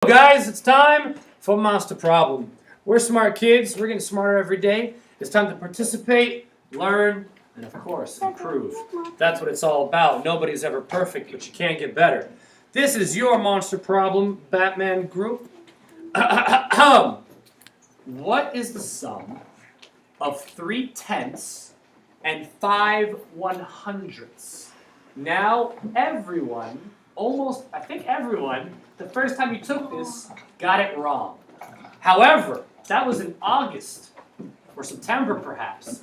Guys, it's time for Monster Problem. We're smart kids. We're getting smarter every day. It's time to participate, learn, and of course, improve. That's what it's all about. Nobody's ever perfect, but you can get better. This is your Monster Problem Batman group. What is the sum of 3/10 and 5/100ths? Now, everyone, I think everyone, the first time you took this, got it wrong. However, that was in August, or September perhaps.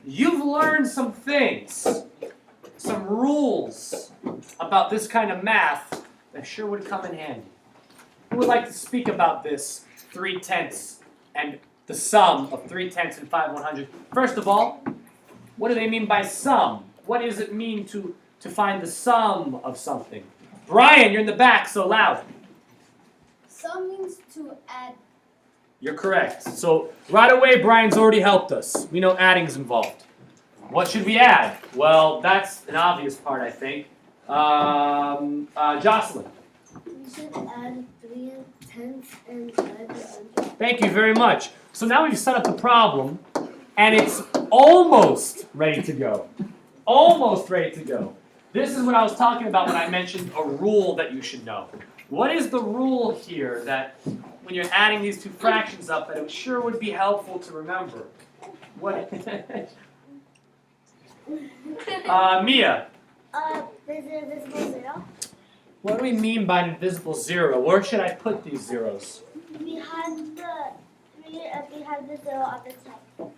You've learned some things, some rules about this kind of math that sure would come in handy. Who would like to speak about this 3/10 and the sum of 3/10 and 5/100? First of all, what do they mean by sum? What does it mean to find the sum of something? Brian, you're in the back, so loud. Sum means to add. You're correct. So right away, Brian's already helped us. We know adding's involved. What should we add? Well, that's an obvious part, I think. Jocelyn. We should add 3/10 and 5/100. Thank you very much. So now we've set up the problem, and it's almost ready to go. Almost ready to go. This is what I was talking about when I mentioned a rule that you should know. What is the rule here that when you're adding these two fractions up that it sure would be helpful to remember? What? Mia. Is it invisible zero? What do we mean by invisible zero? Where should I put these zeros? Behind the zero on the 10.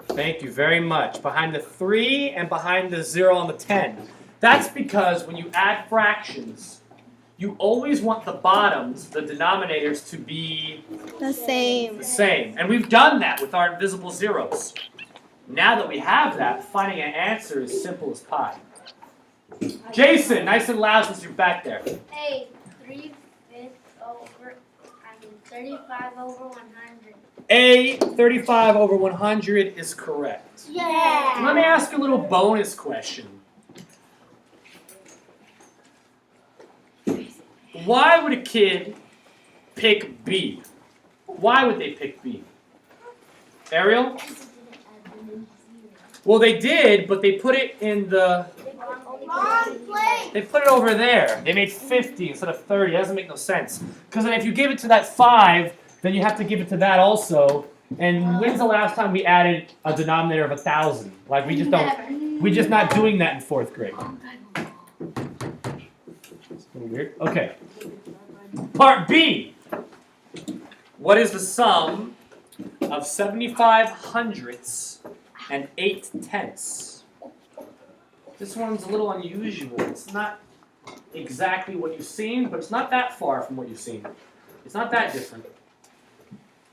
Thank you very much. Behind the 3 and behind the 0 on the 10. That's because when you add fractions, you always want the bottoms, the denominators, to be the same. And we've done that with our invisible zeros. Now that we have that, finding an answer is simple as pie. Jason, nice and loud since you're back there. Hey, 35 over 100. A, 35 over 100 is correct. Yeah. Let me ask you a little bonus question. Why would a kid pick B? Why would they pick B? Ariel? Well, they did, but they put it in the... They put it over there. They made 50 instead of 30. That doesn't make no sense. Because then if you give it to that 5, then you have to give it to that also. And when's the last time we added a denominator of 1,000? Like, we just don't... We're just not doing that in 4th grade. It's a little weird. Okay. Part B. What is the sum of 75/100ths and 8/10ths? This one's a little unusual. It's not exactly what you've seen, but it's not that far from what you've seen. It's not that different.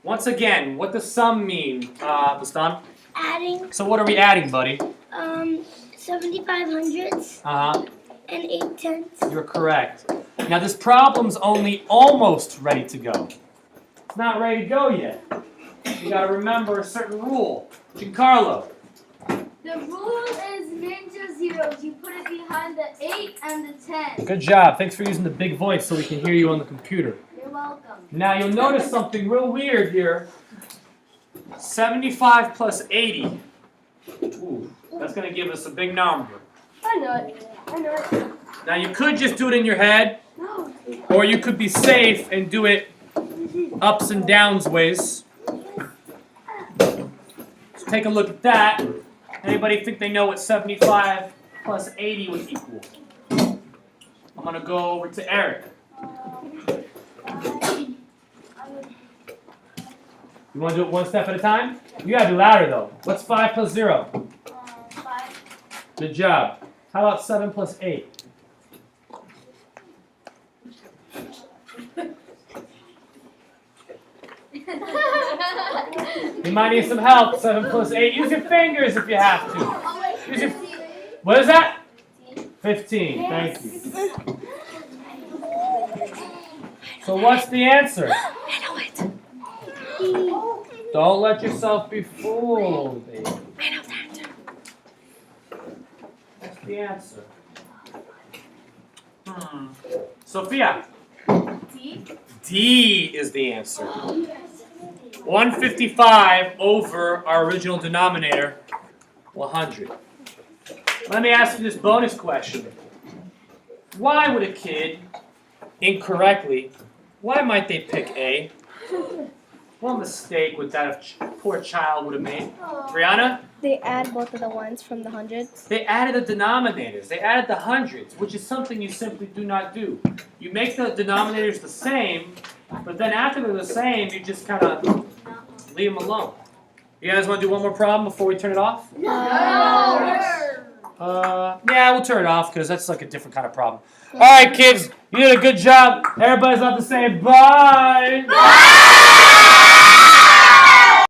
Once again, what does sum mean, Bastan? Adding. So what are we adding, buddy? 75/100ths Uh-huh. and 8/10ths. You're correct. Now this problem's only almost ready to go. It's not ready to go yet. You gotta remember a certain rule. Giancarlo. The rule is ninja zeros. You put it behind the 8 and the 10. Good job. Thanks for using the big voice so we can hear you on the computer. You're welcome. Now you'll notice something real weird here. 75 plus 80. Ooh, that's gonna give us a big number. I know it. Now you could just do it in your head, No. or you could be safe and do it ups and downs ways. Let's take a look at that. Anybody think they know what 75 plus 80 would equal? I'm going to go over to Eric. You want to do it one step at a time? You got to do louder, though. What's 5 plus 0? 5. Good job. How about 7 plus 8? You might need some help. 7 plus 8. Use your fingers if you have to. Use your... What is that? 15. Thank you. So what's the answer? I know it. Don't let yourself be fooled, baby. I know that. What's the answer? Sophia. D. D is the answer. 155 over our original denominator, 100. Let me ask you this bonus question. Why would a kid incorrectly, why might they pick A? What mistake would that poor child would have made? Brianna? They add both of the ones from the hundreds. They added the denominators. They added the hundreds, which is something you simply do not do. You make the denominators the same, but then after they're the same, you just kind of leave them alone. You guys want to do one more problem before we turn it off? Yeah, we'll turn it off because that's like a different kind of problem. All right, kids, you did a good job. Everybody's on the same bye.